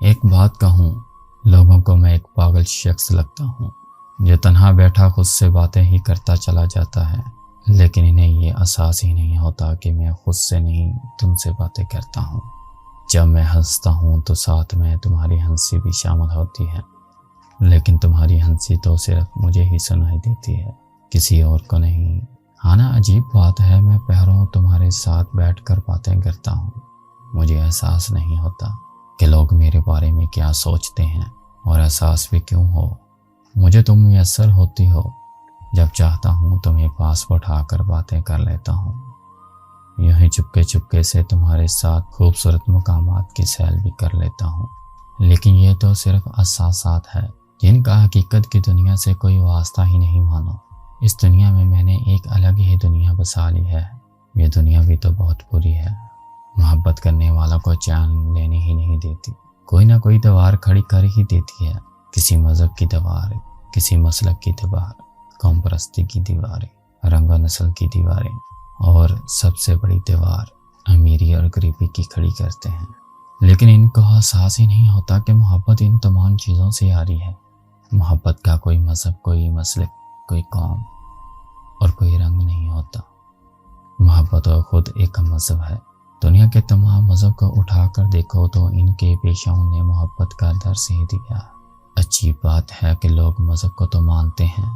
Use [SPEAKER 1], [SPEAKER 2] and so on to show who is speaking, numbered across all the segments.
[SPEAKER 1] ایک بات کہوں، لوگوں کو میں ایک پاگل شخص لگتا ہوں جو تنہا بیٹھا خود سے باتیں ہی کرتا چلا جاتا ہے، لیکن انہیں یہ احساس ہی نہیں ہوتا کہ میں خود سے نہیں تم سے باتیں کرتا ہوں۔ جب میں ہنستا ہوں تو ساتھ میں تمہاری ہنسی بھی شامل ہوتی ہے، لیکن تمہاری ہنسی تو صرف مجھے ہی سنائی دیتی ہے، کسی اور کو نہیں۔ ہاں نا، عجیب بات ہے، میں پہروں تمہارے ساتھ بیٹھ کر باتیں کرتا ہوں، مجھے احساس نہیں ہوتا کہ لوگ میرے بارے میں کیا سوچتے ہیں، اور احساس بھی کیوں ہو، مجھے تم میسر ہوتی ہو۔ جب چاہتا ہوں تمہیں پاس بٹھا کر باتیں کر لیتا ہوں، یوں ہی چپکے سے تمہارے ساتھ خوبصورت مقامات کی سیل بھی کر لیتا ہوں، لیکن یہ تو صرف احساسات ہے جن کا حقیقت کی دنیا سے کوئی واسطہ ہی نہیں مانو۔ اس دنیا میں میں نے ایک الگ ہی دنیا بسا لی ہے، یہ دنیا بھی تو بہت بری ہے، محبت کرنے والا کو چین لینے ہی نہیں دیتی، کوئی نہ کوئی دیوار کھڑی کر ہی دیتی ہے، کسی مذہب کی دیوار، کسی مسلک کی دیوار، قوم پرستی کی دیواریں، رنگ و نسل کی دیواریں، اور سب سے بڑی دیوار امیری اور غریبی کی کھڑی کرتے ہیں، لیکن ان کو احساس ہی نہیں ہوتا کہ محبت ان تمام چیزوں سے آ رہی ہے۔ محبت کا کوئی مذہب، کوئی مسلک، کوئی قوم اور کوئی رنگ نہیں ہوتا، محبت خود ایک مذہب ہے۔ دنیا کے تمام مذہب کو اٹھا کر دیکھو تو ان کے پیشوں نے محبت کا درس ہی دیا۔ عجیب بات ہے کہ لوگ مذہب کو تو مانتے ہیں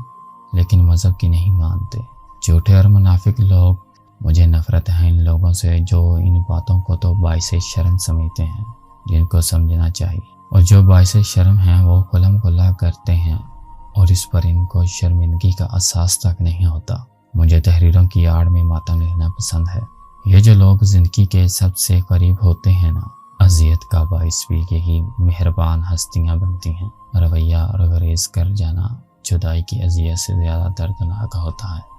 [SPEAKER 1] لیکن مذہب کی نہیں مانتے، جھوٹے اور منافق لوگ۔ مجھے نفرت ہے ان لوگوں سے جو ان باتوں کو تو باعث شرم سمجھتے ہیں، جن کو سمجھنا چاہیے، اور جو باعث شرم ہیں وہ قلم قلع کرتے ہیں، اور اس پر ان کو شرمندگی کا احساس تک نہیں ہوتا۔ مجھے تحریروں کی آڑ میں ماتم لینا پسند ہے۔ یہ جو لوگ زندگی کے سب سے قریب ہوتے ہیں نا، اذیت کا باعث بھی یہی مہربان ہستیاں بنتی ہیں۔ رویہ اور گریز کر جانا جدائی کی اذیت سے زیادہ دردناک ہوتا ہے۔